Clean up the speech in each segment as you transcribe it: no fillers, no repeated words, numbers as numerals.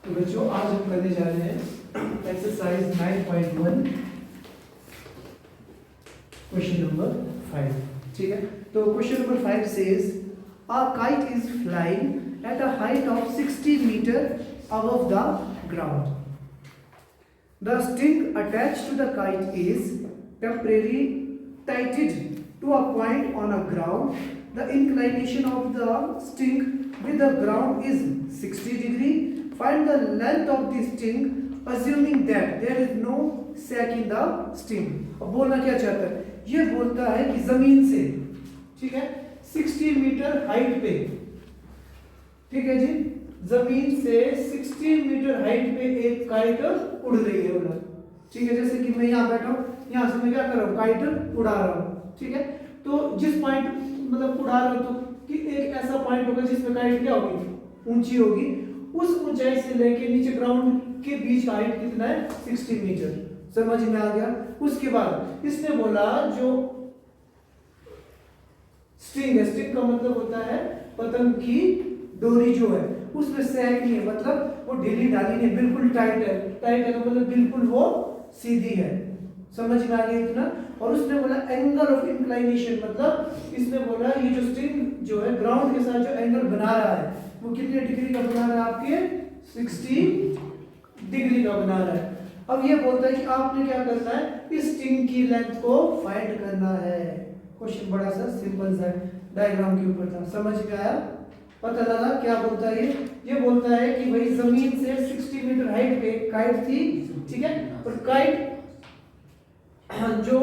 तो बच्चों आज हम करने जा रहे हैं एक्सरसाइज 9.1 क्वेश्चन नंबर 5। ठीक है, तो question number 5 says a kite is flying at a height of 60 metre above the ground. The sting attached to the kite is temporarily tightened to a point on a ground. The inclination of the sting with the ground is 60 degree. Find the length of the sting assuming that there is no sac in the sting. अब बोलना क्या चाहता है? ये बोलता है कि जमीन से, ठीक है, 60 मीटर हाइट पे, ठीक है जी, जमीन से 60 मीटर हाइट पे एक काइट उड़ रही है उधर। ठीक है, जैसे कि मैं यहाँ बैठा हूँ, यहाँ से मैं क्या कर रहा हूँ, काइट उड़ा रहा हूँ। ठीक है, तो जिस पॉइंट मतलब उड़ा रहा हूँ तो कि एक ऐसा पॉइंट होगा जिसमें काइट क्या होगी, ऊंची होगी। उस ऊंचाई से लेके नीचे ग्राउंड के बीच का हाइट कितना है, 60 मीटर। समझ में आ गया। उसके बाद इसने बोला जो स्ट्रिंग है, स्ट्रिंग का मतलब होता है पतंग की डोरी जो है, उसमें सैग नहीं है, मतलब वो ढीली ढाली नहीं, बिल्कुल टाइट है। टाइट है तो मतलब बिल्कुल वो सीधी है। समझ में आ गया इतना। और उसने बोला एंगल ऑफ इंक्लाइनेशन, मतलब इसने बोला ये जो स्ट्रिंग जो है ग्राउंड के साथ जो एंगल बना रहा है वो कितने डिग्री का बना रहा है, आपके 60 डिग्री का बना रहा है। अब ये बोलता है कि आपने क्या करना है, इस स्ट्रिंग की लेंथ को फाइंड करना है। क्वेश्चन बड़ा सा सिंपल सा डायग्राम के ऊपर था, समझ में आया, पता लगा क्या बोलता है। ये बोलता है कि भाई जमीन से 60 मीटर हाइट पे काइट थी, ठीक है, और काइट जो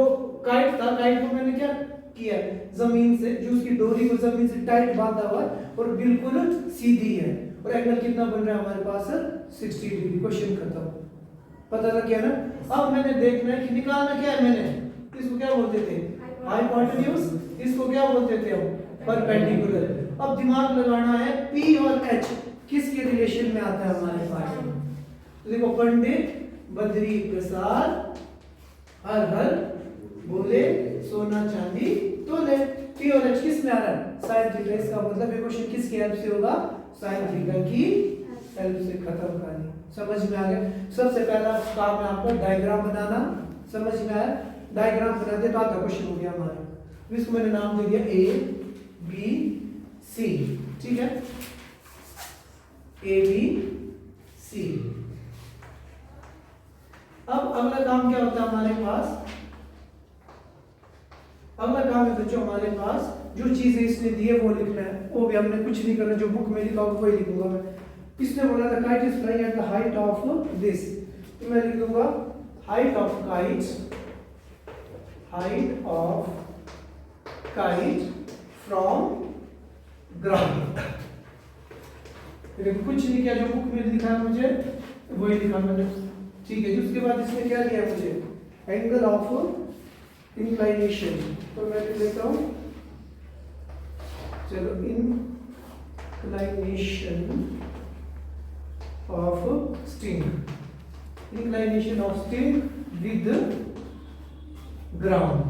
काइट था, काइट को मैंने क्या किया, जमीन से जो उसकी डोरी को जमीन से टाइट बांधा हुआ और बिल्कुल सीधी है, और एंगल कितना बन रहा है हमारे पास 60 डिग्री। क्वेश्चन खत्म, पता लग गया ना। अब मैंने देखना है कि निकालना क्या है, मैंने इसको क्या बोलते थे, हाइपोटेन्यूज, इसको क्या बोलते थे हम, परपेंडिकुलर। अब दिमाग लगाना है P और H किसके रिलेशन में आता है हमारे पास। तो देखो, पंडित बद्री प्रसाद हर हर बोले सोना चांदी तोले। P और H किस में आ रहा है, साइन थीटा। इसका मतलब ये क्वेश्चन किसकी हेल्प से होगा, साइन थीटा की हेल्प से। खत्म कहानी, समझ में आ गया। सबसे पहला काम है आपका डायग्राम बनाना, समझ में आया। डायग्राम बना दिया तो आधा क्वेश्चन हो गया हमारा। इसको मैंने नाम दे दिया A B C, ठीक है, A B C। अब अगला काम क्या होता है हमारे पास, अगला काम है बच्चों हमारे पास जो चीजें इसने दी है वो लिखना है। वो भी हमने कुछ नहीं करना, जो बुक में लिखा होगा वही लिखूंगा मैं। इसने बोला था kite is flying at the height of this, तो मैं लिख दूंगा height of kite, height of kite from ground. कुछ नहीं किया, जो बुक में लिखा है मुझे वही लिखा मैंने, ठीक है। उसके बाद इसमें क्या दिया मुझे, एंगल ऑफ इंक्लाइनेशन, तो मैं लिख लेता हूं, चलो, inclination of string, inclination of string with ground.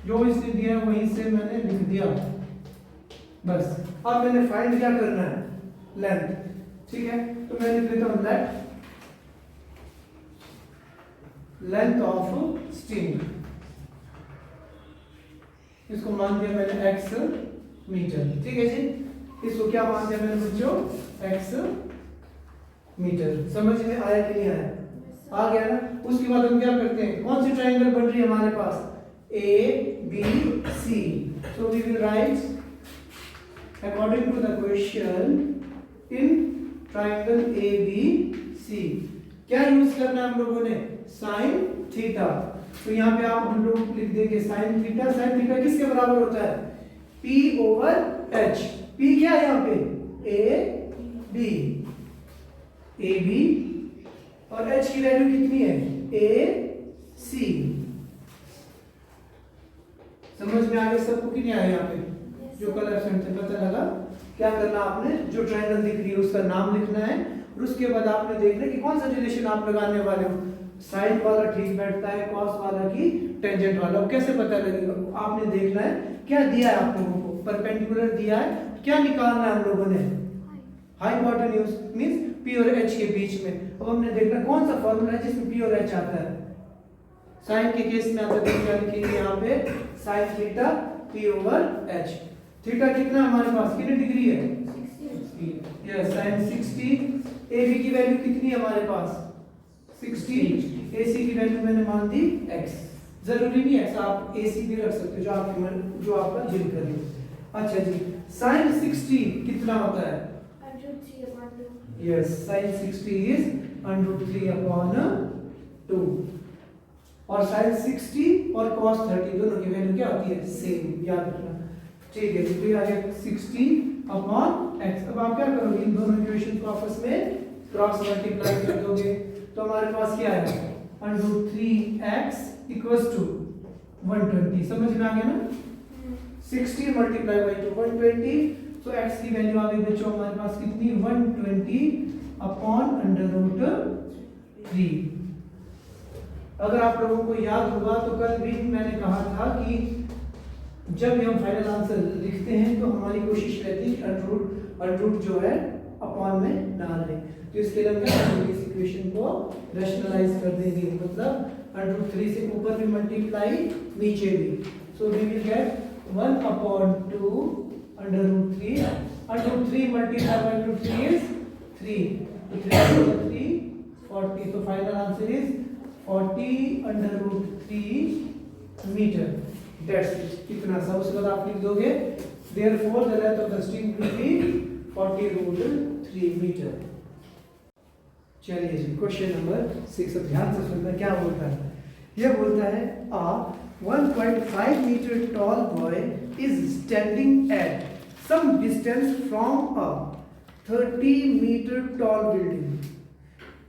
जो इसने दिया वहीं से मैंने लिख दिया बस। अब मैंने फाइंड क्या करना है, लेंथ, ठीक है। तो मैं लिख लेता हूं लेंथ ऑफ स्ट्रिंग, इसको मान दिया मैंने x मीटर, ठीक है जी। इसको क्या मान दिया मैंने बच्चों, x मीटर। समझ में आया कि नहीं आया, आ गया ना। उसके बाद हम क्या करते हैं, कौन सी ट्रायंगल बन रही है हमारे पास, A B C। So we will write according to the question in triangle ABC। क्या यूज करना है हम लोगों ने, साइन थीटा। तो यहाँ पे आप हम लोग लिख देंगे साइन थीटा। साइन थीटा किसके बराबर होता है, P ओवर H। P क्या है यहाँ पे, A B, A B, और H की वैल्यू कितनी है, A C। समझ में आ गया सबको कि नहीं आया, यहाँ पे जो कलर एब्सेंट थे, पता लगा। क्या करना आपने, जो ट्रायंगल दिख रही है उसका नाम लिखना है, और उसके बाद आपने देखना है कि कौन सा रिलेशन आप लगाने वाले हो। साइन वाला ठीक बैठता है, कॉस वाला की टेंजेंट वाला। कैसे पता लगेगा, आपने देखना है क्या दिया है आप लोगों को, परपेंडिकुलर दिया है, क्या निकालना है हम लोगों ने, हाइपोटेन्यूज मींस P और H के बीच में। अब हमने देखना कौन सा फॉर्मूला है जिसमें P और H आता है। साइन के केस में आता है, क्या लिखेंगे यहाँ पे, sine theta P over H। Theta कितना हमारे पास, कितनी डिग्री है, 60। Yes, sine 60। AB की वैल्यू कितनी है हमारे पास, 60। AC की वैल्यू मैंने मान दी x। जरूरी नहीं है आप AC भी रख सकते हो, जो आपका दिल करे। अच्छा जी, साइन 60 कितना होता है, यस, साइन 60 इज √3/2। और साइन 60 और cos 30 दोनों की वैल्यू क्या होती है, सेम, याद रखना। ठीक है, तो ये आ गया 60/x। अब आप क्या करोगे, इन दोनों इक्वेशन को आपस में क्रॉस मल्टीप्लाई कर दोगे, तो हमारे पास क्या है, √3x = 120। समझ में आ गया ना, 60 × 2 120। तो x की वैल्यू आ गई बच्चों हमारे पास कितनी, 120/√3। अगर आप लोगों को याद होगा तो कल भी मैंने कहा था कि जब हम फाइनल आंसर लिखते हैं तो हमारी कोशिश रहती है अंडर जो है अपॉन में ना लें। तो इसके लिए हम इस इक्वेशन को रैशनलाइज कर देंगे, मतलब √3 से ऊपर भी मल्टीप्लाई नीचे भी। So we will get 1/2 √3। √3 multiply by √3 is 3, तो 3 × 3 40। तो final answer is 40/√3 metre. That's it, इतना सा। उसके बाद आप लिख दोगे therefore the length of the string will be 40√3 metre. चलिए जी, क्वेश्चन नंबर 6। अब ध्यान से सुनना क्या बोलता है। यह बोलता है a 1.5 meter tall boy is standing at some distance from a 30 meter tall building.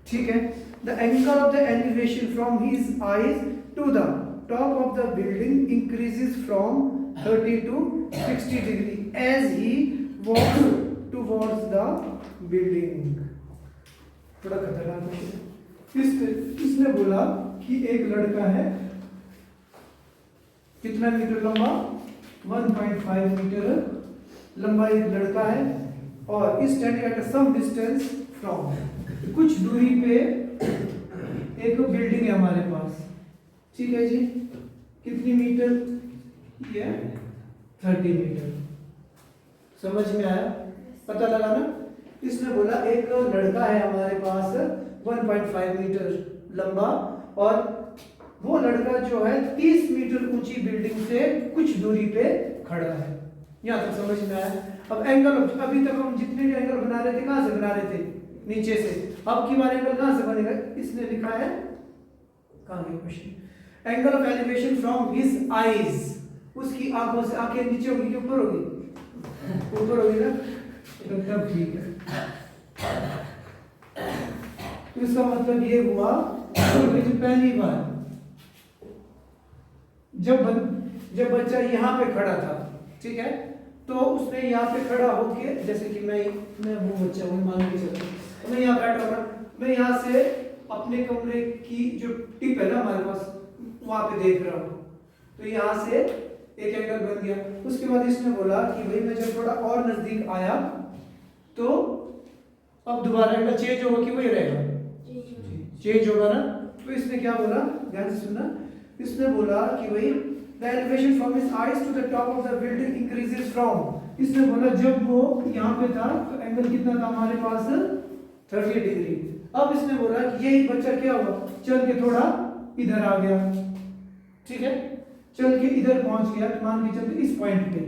ठीक है, the angle of the elevation from his eyes to the top of the building increases from 30 to 60 degree as he walks towards the building. थोड़ा खतरनाक question. इसने बोला कि एक लड़का है, कितना मीटर लंबा, 1.5 मीटर लंबा एक लड़का है, और is standing at some distance from, कुछ दूरी पे एक बिल्डिंग है हमारे पास। ठीक है जी, कितनी मीटर, ये 30 मीटर। समझ में आया, पता लगा ना। इसने बोला एक लड़का है हमारे पास 1.5 मीटर लंबा, और वो लड़का जो है 30 मीटर ऊंची बिल्डिंग से कुछ दूरी पे खड़ा है। यहाँ तक समझ में आया। अब एंगल, अभी तक हम जितने भी एंगल बना रहे थे कहाँ से बना रहे थे, नीचे से। अब की बार एंगल कहाँ से बनेगा, इसने लिखा है, कहाँ गया question, angle of elevation from his eyes, उसकी आंखों से। आंखें नीचे होगी कि ऊपर होगी, ऊपर होगी ना, तब ठीक है। तो इसका मतलब ये हुआ कि पहली बार जब बच्चा यहाँ पे खड़ा था, ठीक है, तो उसने यहाँ पे खड़ा होके, जैसे कि मैं वो बच्चा हूँ, मान के चलो मैं यहाँ बैठा हूँ, मैं यहाँ से अपने कमरे की जो टिप है ना हमारे पास, वहां पे देख रहा हूँ, तो यहाँ से एक एंगल बन गया। उसके बाद इसने बोला कि भाई मैं जब थोड़ा और नजदीक आया तो अब दोबारा एंगल चेंज होगा कि वही रहेगा, चेंज होगा ना। तो इसने क्या बोला, ध्यान से सुनना, इसने बोला कि भाई the elevation from his eyes to the top of the building increases from, इसने बोला जब वो यहाँ पे था तो एंगल कितना था हमारे पास, 30 डिग्री। अब इसने बोला कि यही बच्चा क्या हुआ, चल के थोड़ा इधर आ गया, ठीक है, चल के इधर पहुंच गया, मान के चलते इस पॉइंट पे,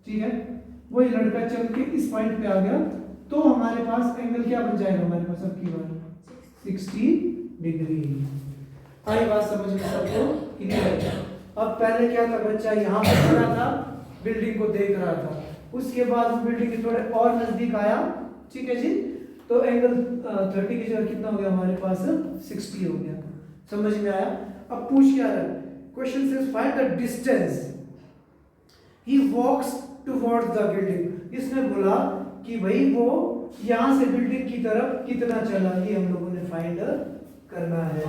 ठीक है, वही लड़का चल के इस पॉइंट पे आ गया, तो हमारे पास एंगल क्या बन जाएगा हमारे पास, अब की बार 60 डिग्री। आई बात समझ में सबको क्लियर। अब पहले क्या था, बच्चा यहाँ पे खड़ा था, बिल्डिंग को देख रहा था, उसके बाद वो बिल्डिंग के थोड़े और नजदीक आया, ठीक है जी, तो एंगल 30 की जगह कितना हो गया हमारे पास, 60 हो गया। समझ में आया। अब पूछ क्या रहा है, question says find the distance he walks towards the building. इसने बोला कि भाई वो यहाँ से बिल्डिंग की तरफ कितना चला, ये हम लोगों ने फाइंड करना है।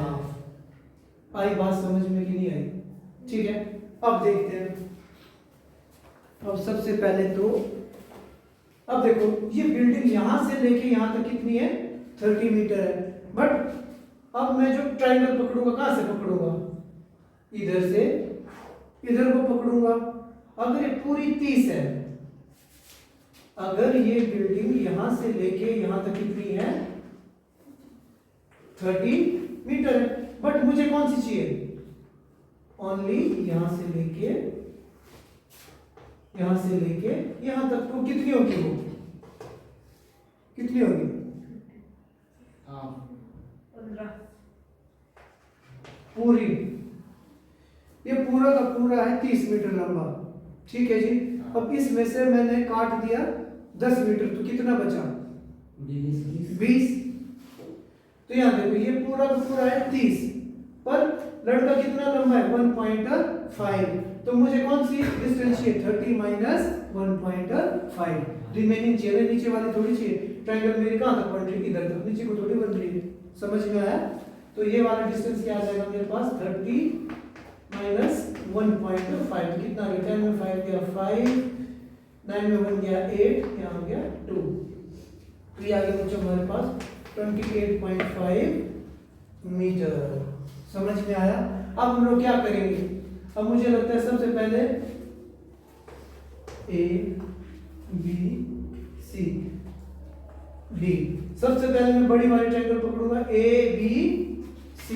आई बात समझ में कि नहीं आई, ठीक है। अब देखते हैं। अब सबसे पहले तो अब देखो ये बिल्डिंग यहां से लेके यहां तक कितनी है, 30 मीटर है। बट अब मैं जो ट्रायंगल पकड़ूंगा कहां से पकड़ूंगा, इधर से इधर को पकड़ूंगा। अगर ये पूरी 30 है, अगर ये बिल्डिंग यहां से लेके यहां तक कितनी है, 30 मीटर है। बट मुझे कौन सी चाहिए, ओनली यहां से लेके यहां तक। तो कितनी होगी वो, कितनी होगी, 15 पूरी, ये पूरा का पूरा है 30 मीटर लंबा, ठीक है जी। अब इसमें से मैंने काट दिया 10 मीटर, तो कितना बचा, 20। तो यहाँ देखो ये पूरा का पूरा है 30, पर लड़का कितना लंबा है, 1.5। तो मुझे कौन सी डिस्टेंस चाहिए, 30 माइनस 1.5, रिमेनिंग चाहिए, नीचे वाली थोड़ी चाहिए। ट्रायंगल मेरी कहाँ तक बन रही है, इधर तक, नीचे को थोड़ी बन रही है। समझ में आया। तो ये वाला डिस्टेंस क्या आ जाएगा मेरे पास, 30 माइनस 1.5, कितना आ गया, 10 में 5 गया 5, 9 में 1 गया 8, यहाँ आ गया 2। तो ये आ गया मुझे हमारे पास 28.5 मीटर। समझ में आया। अब हम लोग क्या करेंगे, अब मुझे लगता है सबसे पहले A B C D, सबसे पहले मैं बड़ी वाली ट्रायंगल पकड़ूंगा A B C,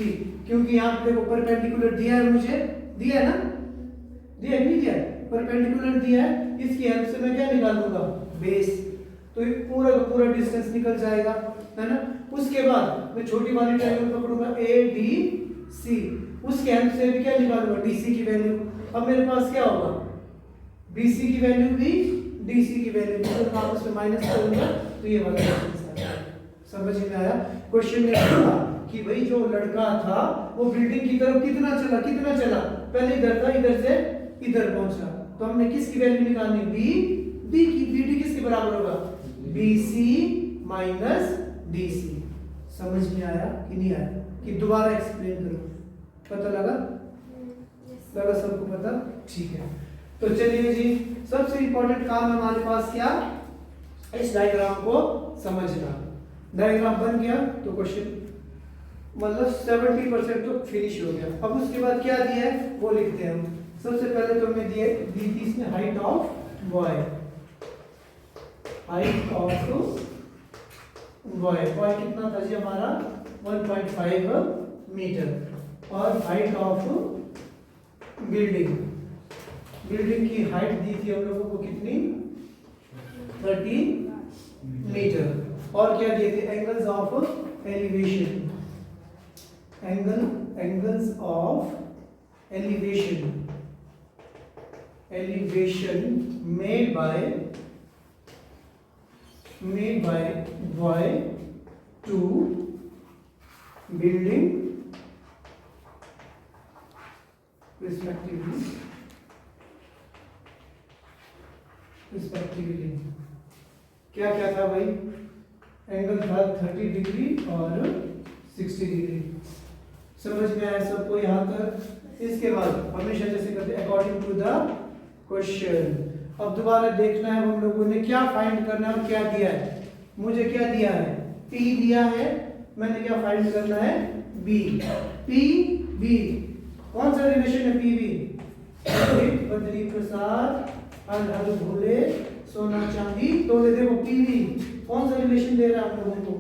क्योंकि यहाँ पे देखो परपेंडिकुलर दिया है, मुझे दिया है ना, दिया है, नहीं दिया है, परपेंडिकुलर दिया है। इसकी हेल्प से मैं क्या निकालूंगा, बेस। तो ये पूरा का पूरा डिस्टेंस निकल जाएगा, है ना। उसके बाद मैं छोटी वाली ट्रायंगल पकड़ूंगा A D C, उसके हेल्प से भी क्या निकालूंगा, DC की वैल्यू। अब मेरे पास क्या होगा, BC की वैल्यू भी DC की वैल्यू भी, तो मैं आपस में माइनस करूंगा, तो ये वाला डिस्टेंस आ जाएगा। समझ में आया। क्वेश्चन ने कहा कि भाई जो लड़का था वो बिल्डिंग की तरफ कितना चला, पहले इधर था, इधर से इधर पहुंचा। तो हमने किसकी वैल्यू निकालनी, B की। BD किसके बराबर होगा, BC माइनस DC। समझ में आया कि नहीं आया, कि दोबारा एक्सप्लेन करो, पता लगा सबको पता, ठीक है। तो चलिए जी, सबसे इंपॉर्टेंट काम है हमारे पास क्या, इस डायग्राम को समझना। डायग्राम बन गया तो क्वेश्चन मतलब 70% तो फिनिश हो गया। अब उसके बाद क्या दिया है वो लिखते हैं हम। सबसे पहले तो हमें दी थी इसमें हाइट ऑफ बॉय, बॉय कितना था जी हमारा, 1.5 मीटर। और हाइट ऑफ बिल्डिंग की हाइट दी थी हम लोगों को कितनी, 30 मीटर। और क्या दिए थे, angles of elevation, angles of elevation made by boy to building respectively क्या क्या था भाई, एंगल था 30 डिग्री और 60 डिग्री। समझ में आया सबको यहाँ तक। इसके बाद हमेशा जैसे करते अकॉर्डिंग टू द क्वेश्चन। अब दोबारा देखना है हम लोगों ने क्या फाइंड करना है और क्या दिया है। मुझे क्या दिया है, P दिया है, मैंने क्या फाइंड करना है, B। P कौन सा रिलेशन है, PB, बद्री प्रसाद हर भोले सोना चांदी तोले। देखो PB कौन सा रिलेशन दे रहा है आप लोगों को,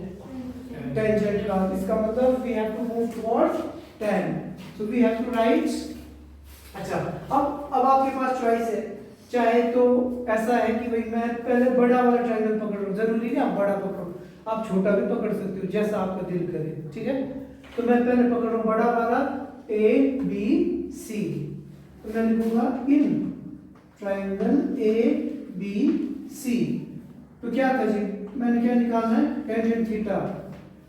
टेंजेंट का। इसका मतलब we have to move towards 10, so we have to write. अच्छा, अब आपके पास चॉइस है, चाहे तो ऐसा है कि भाई मैं पहले बड़ा वाला ट्रायंगल पकड़ लूं, जरूरी नहीं आप बड़ा पकड़ो, आप छोटा भी पकड़ सकते हो जैसा आपका दिल करे, ठीक है। तो मैं पहले पकड़ रहा हूं बड़ा वाला ABC, तो मैं लिखूंगा इन ट्रायंगल ABC। तो क्या था जी, मैंने क्या निकालना है, टेंजेंट थीटा।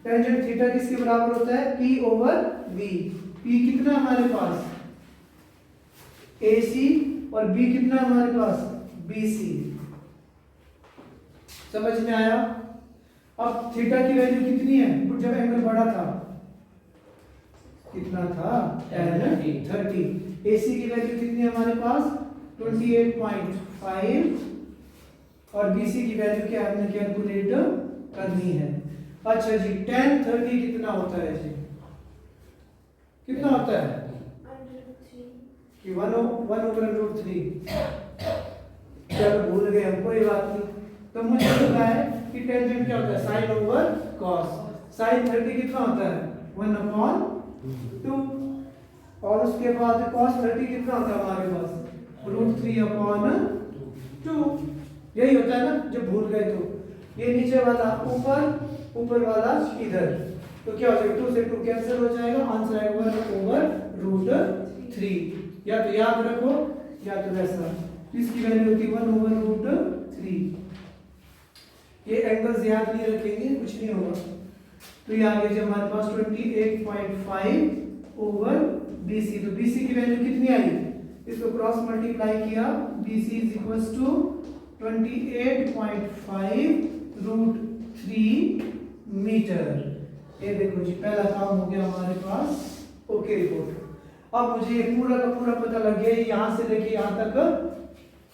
टेंजेंट थीटा किसके बराबर होता है, P/V। P कितना हमारे पास, AC, और B कितना हमारे पास, BC। समझ में आया। अब थीटा की वैल्यू कितनी है, जब एंगल बड़ा था कितना था, tan 30। AC की वैल्यू कितनी है हमारे पास, 28.5 और BC की वैल्यू क्या आपने कैलकुलेट करनी है। अच्छा जी, tan 30 कितना होता है जी? कितना होता है कि 1/√3। चलो भूल गए हम, कोई बात नहीं। तो मुझे पता है कि टेंजेंट क्या होता है, साइन ओवर कॉस। साइन 30 कितना होता है 1/2, और उसके बाद cos 30 कितना होता है हमारे पास √3/2। यही होता है ना, जब भूल गए तो ये नीचे वाला ऊपर वाला इधर, तो क्या हो जाएगा 2 से 2 कैंसिल हो जाएगा, आंसर आएगा 1/√3। या तो याद रखो या तो वैसा, इसकी वैल्यू होती है 1/√3। ये एंगल्स याद नहीं रखेंगे कुछ नहीं होगा। तो ये आगे जब हमारे पास 28.5/BC, तो BC की वैल्यू कितनी आई, इसको क्रॉस मल्टीप्लाई किया, BC is equals to 28.5√3 metre. ये देखो जी, पहला काम हो गया हमारे पास। Okay report. अब मुझे ये पूरा का पूरा पता लग गया यहां से लेके यहां तक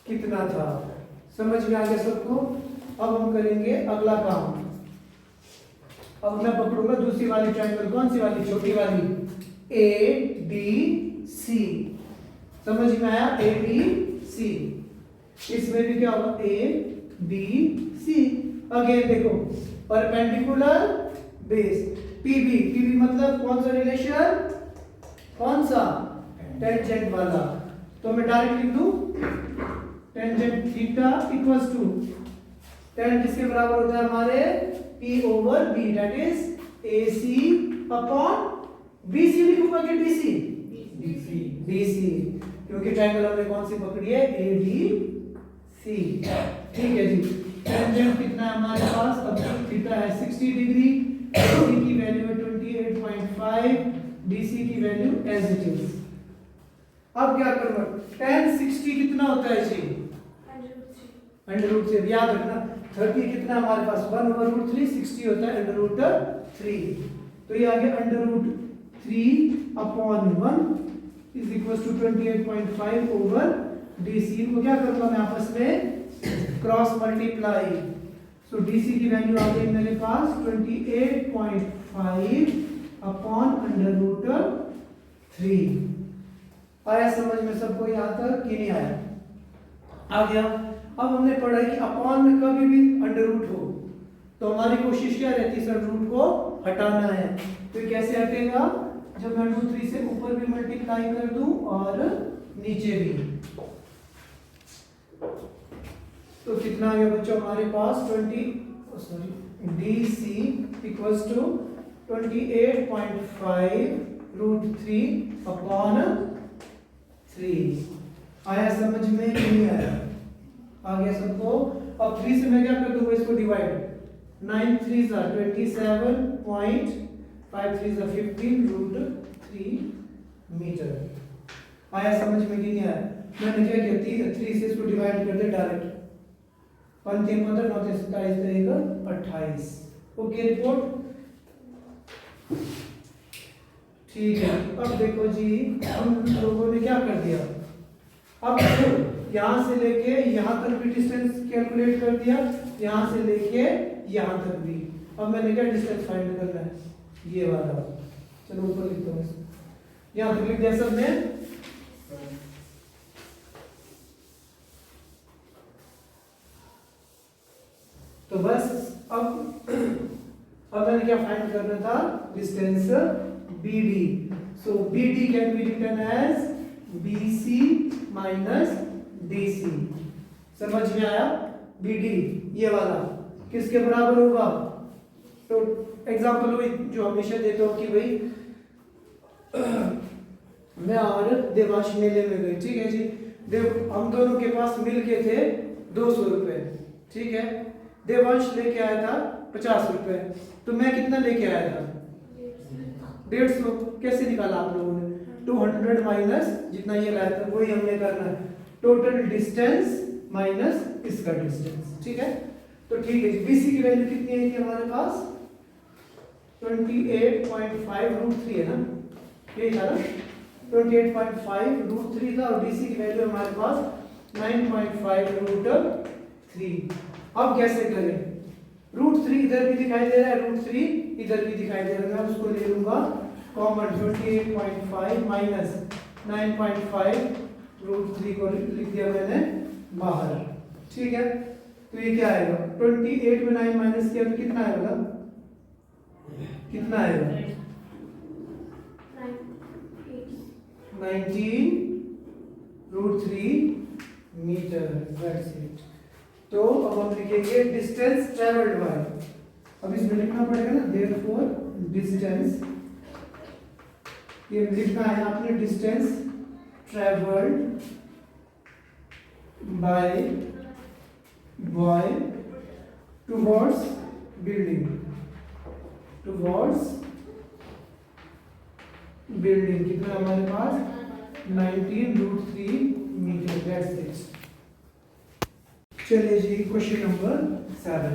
कितना था, समझ में आ गया सबको। अब हम करेंगे अगला काम। अब मैं पकड़ूंगा दूसरी वाली ट्रायंगल, कौन सी वाली, छोटी वाली, ABC। समझ में आया, ABC। इसमें भी क्या होगा, ABC। अगेन देखो, परपेंडिकुलर बेस, PB मतलब कौन सा रिलेशन, कौन सा, टेंजेंट वाला। तो मैं डायरेक्ट लिख दूं, tangent theta equals to tan किसके बराबर होता है हमारे, P/B, that is AC upon BC। लिखूंगा कि BC, क्योंकि ट्रायंगल हमने कौन सी पकड़ी है, ABC। ठीक है जी। टेंजेंट कितना है हमारे पास, अब थीटा है 60 डिग्री, AC की वैल्यू है 28.5, BC की वैल्यू एज इट इज। अब क्या करना, tan 60 कितना होता है जी, √3। याद रखना 30 कितना हमारे पास 1/√3, 60 होता है √3। तो ये आ गया √3/1 इज इक्वल्स टू 28.5/DC। इनको क्या करूंगा मैं आपस में क्रॉस मल्टीप्लाई। सो DC की वैल्यू आ गई मेरे पास 28.5/√3। आया समझ में सबको यहाँ तक कि नहीं आया, आ गया। अब हमने पढ़ा कि अपॉन में कभी भी अंडर रूट हो तो हमारी कोशिश क्या रहती है, सर रूट को हटाना है। तो कैसे हटेगा, जब मैं √3 से ऊपर भी मल्टीप्लाई कर दूं और नीचे भी। तो कितना आ गया बच्चों हमारे पास DC इक्वल्स टू 28.5√3/3। आया समझ में, नहीं आया, आ गया सबको। अब 3 से मैं क्या कर दूंगा, इसको divide, 9 3s are 27.5 3s are 15√3 metre. आया समझ में कि नहीं आया, मैंने क्या किया 3 से इसको डिवाइड कर दिया डायरेक्ट, 5 3 15 9 3 27 28। ओके रिपोर्ट, ठीक है। अब देखो जी, हम लोगों ने क्या कर दिया, अब यहां से लेके यहां तक भी डिस्टेंस कैलकुलेट कर दिया, यहां से लेके यहां तक भी। अब मैंने क्या डिस्टेंस फाइंड करना है, ये वाला। चलो ऊपर लिखता हूं, यहां तक लिख दिया सबने। तो बस अब मैंने क्या फाइंड करना था, distance BD। So BD can be written as BC minus DC। समझ में आया, BD ये वाला किसके बराबर होगा। तो एग्जांपल वही जो हमेशा देता हूं कि भाई मैं और देवांश मेले में गए, ठीक है जी, हम दोनों के पास मिल के थे 200 रुपए, ठीक है। देवांश लेके आया था 50 रुपए, तो मैं कितना लेके आया था 150। कैसे निकाला आप लोगों ने, 200 माइनस जितना ये लाया था वही हमने करना है, टोटल डिस्टेंस माइनस इसका डिस्टेंस, ठीक है। तो ठीक है जी, BC की वैल्यू कितनी आई थी हमारे पास 28.5√3 है ना, यही था ना, 28.5√3 था, और DC की वैल्यू हमारे पास 9.5√3 3। अब कैसे करें? √3 इधर भी दिखाई दे रहा है, √3 इधर भी दिखाई दे रहा है, मैं उसको ले लूंगा कॉमन। 28.5 माइनस 9.5 √3 को लिख दिया मैंने बाहर, ठीक है। तो ये क्या आएगा? 28 में 9 माइनस किया तो कितना आएगा? कितना आएगा? 19 √3 मीटर। That's it. तो अब हम लिखेंगे डिस्टेंस ट्रेवल्ड बाय, अब इसमें लिखना पड़ेगा ना, देयरफॉर डिस्टेंस, ये लिखना है आपने distance travelled by boy towards building, towards building कितना हमारे पास 19 √3 मीटर। That's it. चलिए जी question number 7।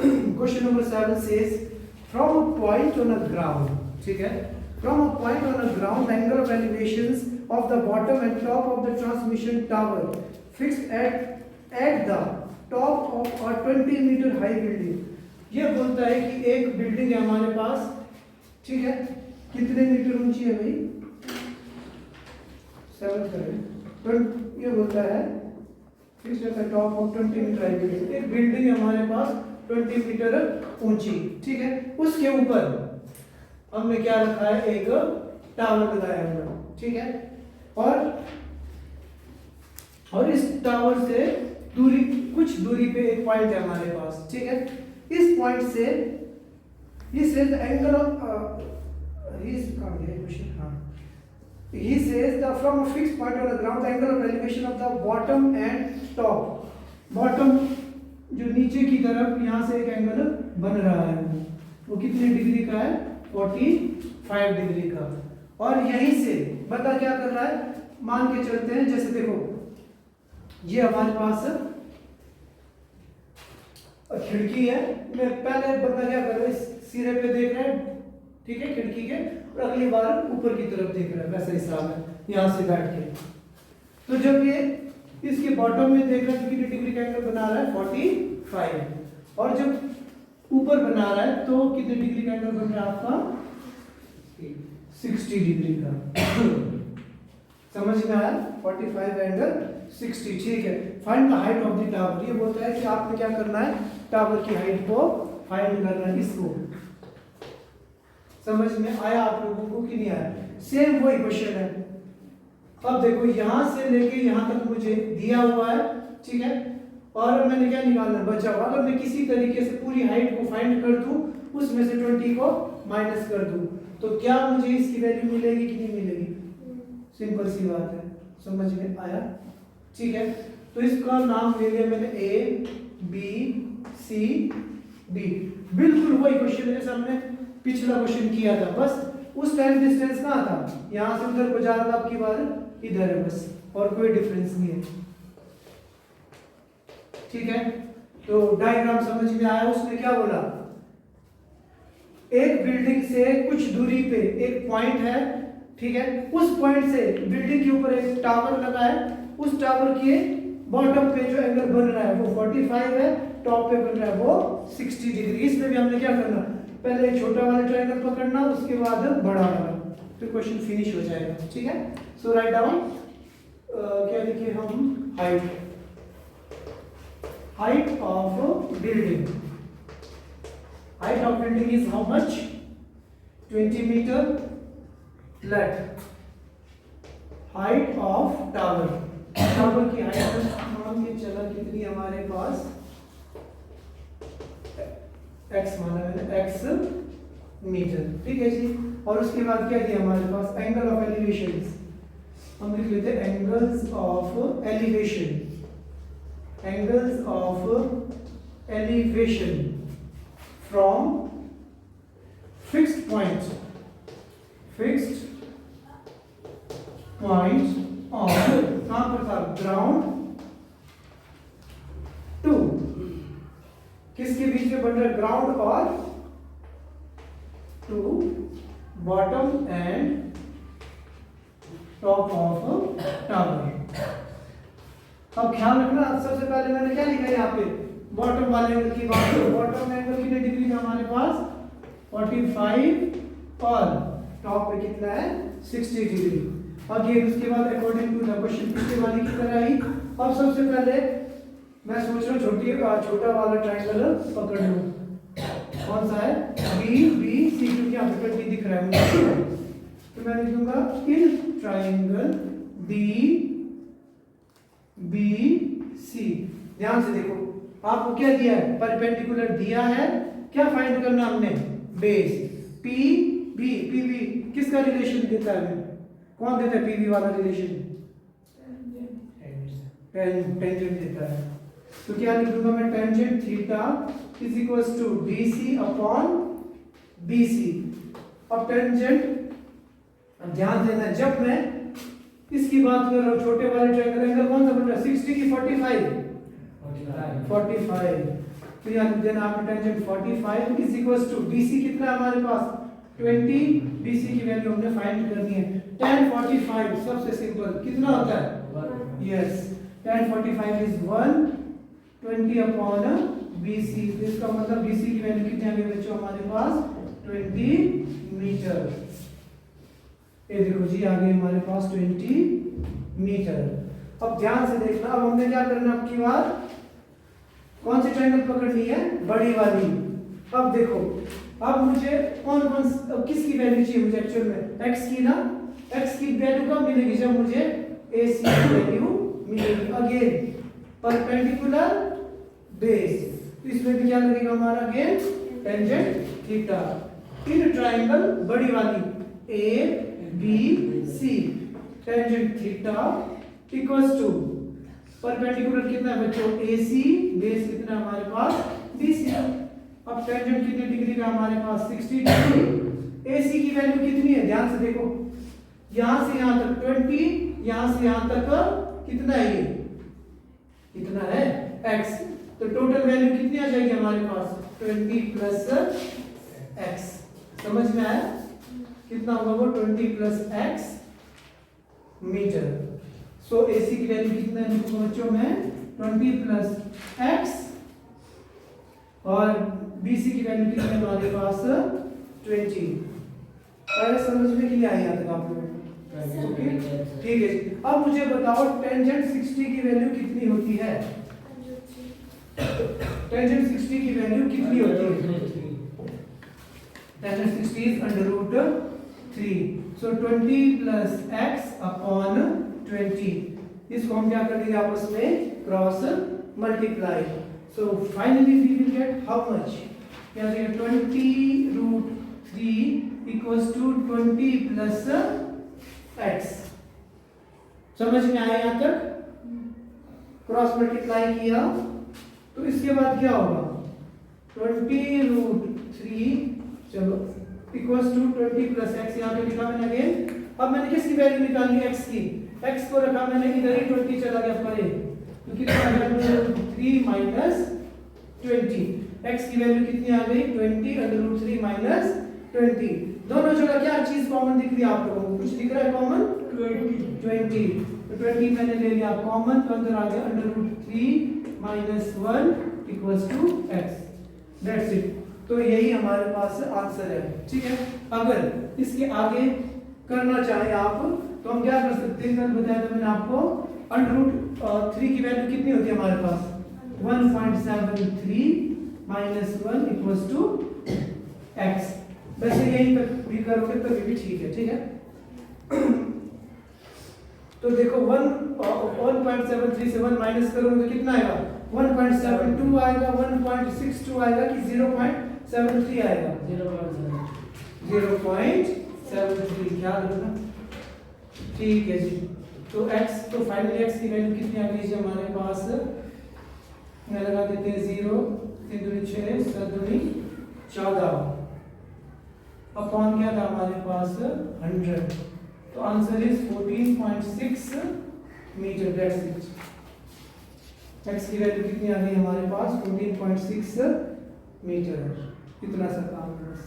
Question number 7 says from a point on a ground, ठीक है, from a point on a ground angle of elevations of the bottom and top of the transmission tower fixed at the top of a 20 metre high building. ये बोलता है कि एक building है हमारे पास, ठीक है, कितने मीटर ऊंची है भाई? 7 करें। ये बोलता है fixed at the top of 20 metre high building, एक बिल्डिंग है हमारे पास 20 मीटर ऊंची, ठीक है। उसके ऊपर हमने क्या रखा है? एक टावर लगाया हुआ, ठीक है। और इस टावर से दूरी, कुछ दूरी पे एक पॉइंट है हमारे पास, ठीक है। इस पॉइंट से he says the angle of he says the from a fixed point on the ground the angle of elevation of the bottom and top, bottom जो नीचे की तरफ यहाँ से एक एंगल बन रहा है वो कितने डिग्री का है? 45 डिग्री का। और यहीं से बता क्या कर रहा है? मान के चलते हैं, जैसे देखो ये हमारे पास खिड़की है, मैं पहले बंदा क्या कर रहा है? सिरे पे देख रहा है, ठीक है, खिड़की के, और अगली बार ऊपर की तरफ देख रहा है, वैसा हिसाब है यहाँ से बैठ के। तो जब ये इसके बॉटम में देख रहा है तो कितनी डिग्री का एंगल बना रहा है? 45। और जब ऊपर बना रहा है तो कितने डिग्री का एंगल बन रहा है आपका? 60 डिग्री का। समझ में आया? 45 एंगल 60, ठीक है। Find the height of the tower, ये बोलता है कि आपने क्या करना है? टावर की हाइट को फाइंड करना है। इसको समझ में आया आप लोगों को कि नहीं आया? सेम वही क्वेश्चन है। अब देखो यहां से लेके यहां तक मुझे दिया हुआ है, ठीक है, और मैंने क्या निकालना? बचा हुआ। अगर मैं किसी तरीके से पूरी हाइट को फाइंड कर दूं, उसमें से 20 को माइनस कर दूं, तो क्या मुझे इसकी वैल्यू मिलेगी कि नहीं मिलेगी? सिंपल सी बात है। समझ में आया? ठीक है, तो इसका नाम ले लिया मैंने A B C D। बिल्कुल वही क्वेश्चन है जैसे हमने पिछला क्वेश्चन किया था, बस उस टाइम डिस्टेंस कहाँ था? यहां से उधर को जा रहा था, आपकी बार इधर है बस, और कोई डिफरेंस नहीं है। ठीक है, तो डायग्राम समझ में आया? उसने क्या बोला? एक बिल्डिंग से कुछ दूरी पे एक पॉइंट है, ठीक है, उस पॉइंट से बिल्डिंग के ऊपर एक टावर लगा है, उस टावर के बॉटम पे जो एंगल बन रहा है वो 45 है, टॉप पे बन रहा है वो 60 डिग्री। इसमें भी हमने क्या करना? पहले एक छोटा वाला ट्रायंगल पकड़ना, उसके बाद बड़ा वाला, तो क्वेश्चन फिनिश हो जाएगा। ठीक है, सो राइट डाउन क्या लिखे हम? Height of building. Height of building is how much? 20 metre flat. Height of tower, tower की हाइट मान के चला कितनी हमारे पास? x माना मैंने, x मीटर। ठीक है जी, और उसके बाद क्या दिया हमारे पास? Angle of elevation. हम लिख लेते हैं angles of elevation. Angles of elevation from fixed point, fixed point of, कहां पर था? ग्राउंड टू, किसके बीच में बन रहा है? ग्राउंड और to bottom and top of tower. अब ख्याल रखना, सबसे पहले मैंने क्या लिखा है यहाँ पे, बॉटम वाले एंगल की बात करो। बॉटम एंगल कितने डिग्री का हमारे पास 45 और टॉप पे कितना है 60 डिग्री। अगेन उसके बाद अकॉर्डिंग टू द क्वेश्चन पिछले वाले की तरह ही अब सबसे पहले मैं सोच रहा हूँ छोटा वाला ट्रायंगल पकड़ लूँ। कौन सा है, बी बी सी, क्योंकि यहाँ पे 20 दिख रहा है मुझे, तो मैं लिखूंगा in triangle D B C. ध्यान से देखो, आपको क्या दिया है, परपेंडिकुलर दिया है, क्या फाइंड करना हमने, base. P B, P B किसका रिलेशन देता है, कौन देता है पी बी वाला रिलेशन, टेंजेंट देता है। तो क्या लिख दूंगा मैं, tangent theta is equals to D C upon B C. अब टेंजेंट, ध्यान देना, जब मैं इसकी बात कर रहा हूँ, छोटे वाले ट्रायंगल एंगल कौन सा बन रहा है, 60 की 45, तो यहाँ लिख देना आपने tangent 45 is equals to BC कितना है हमारे पास 20, BC की वैल्यू हमने फाइंड करनी है। tan 45 सबसे सिंपल कितना होता है, yes, tan 45 is 120 upon BC। तो इसका मतलब BC की वैल्यू कितनी आ गई बच्चों हमारे पास 20 मीटर। ये देखो जी आ गई हमारे पास 20 मीटर। अब ध्यान से देखना, अब हमने क्या करना, अब की बार कौन सी ट्रायंगल पकड़नी है, बड़ी वाली। अब देखो, अब मुझे कौन कौन किसकी वैल्यू चाहिए मुझे एक्चुअल में, x की ना, x की वैल्यू कब मिलेगी, जब मुझे AC की वैल्यू मिलेगी। अगेन परपेंडिकुलर बेस, तो इसमें भी क्या लगेगा हमारा, again tangent theta. In triangle बड़ी वाली ABC tangent theta equals to perpendicular कितना है बच्चों AC, बेस कितना हमारे पास BC। अब टेंजेंट कितने डिग्री का हमारे पास 60 डिग्री। AC की वैल्यू कितनी है, ध्यान से देखो, यहां से यहां तक 20, यहां से यहां तक कितना है, ये कितना है x। तो टोटल वैल्यू कितनी आ जाएगी हमारे पास 20 प्लस x। समझ में आया, कितना होगा वो 20 प्लस x मीटर। सो AC की वैल्यू कितना है बच्चों में 20 प्लस x और BC की वैल्यू कितनी है हमारे पास 20। पहले समझ में कि नहीं आई यहाँ तक आप लोग, ओके ठीक है। अब मुझे बताओ टेंजेंट 60 की वैल्यू कितनी होती है, टेंजेंट 60 की वैल्यू कितनी होती है, tangent 60 is √3। So 20 plus x upon 20, इसको हम क्या कर देंगे आपस में cross multiply. So finally we will get how much, क्या देगा 20√3 इक्वल्स टू 20 प्लस x। समझ में आया यहाँ तक, क्रॉस मल्टीप्लाई किया तो इसके बाद क्या होगा 20√3, चलो इक्वल्स टू 20 प्लस x, यहाँ पे लिखा मैंने अगेन। अब मैंने किसकी वैल्यू निकाली, x की, x को रखा मैंने इधर ही 20 चला गया परे, तो कितना आ गया 3 माइनस 20। x की वैल्यू कितनी आ गई 20 √3 माइनस 20। दोनों जगह क्या चीज कॉमन दिख रही है आप लोगों को, कुछ दिख रहा है कॉमन 20, तो 20 मैंने ले लिया कॉमन, तो अंदर आ गया √3 minus 1 equals to x। That's it. तो यही हमारे पास आंसर है, ठीक है। अगर इसके आगे करना चाहे आप तो हम क्या कर सकते हैं, कल बताया था मैंने आपको, √3 की वैल्यू कितनी होती है हमारे पास 1.73 माइनस 1 इक्वल्स टू x। वैसे यही तक भी करोगे तो भी ठीक है, ठीक है। तो देखो 1.73 से 1 माइनस करोगे तो कितना आएगा 1.72 आएगा, 1.62 आएगा कि 0.73 आएगा, 0.73, क्या रखना, ठीक है जी। तो x, तो फाइनली x की वैल्यू कितनी आ गई जी हमारे पास, मैं लगा देते हैं 0, 3 दूनी 6, 7 दूनी 14 अपॉन क्या था हमारे पास 100। तो answer is 14.6 metre. That's it. x की वैल्यू कितनी आ गई हमारे पास 14.6 मीटर। इतना सा काम है बस।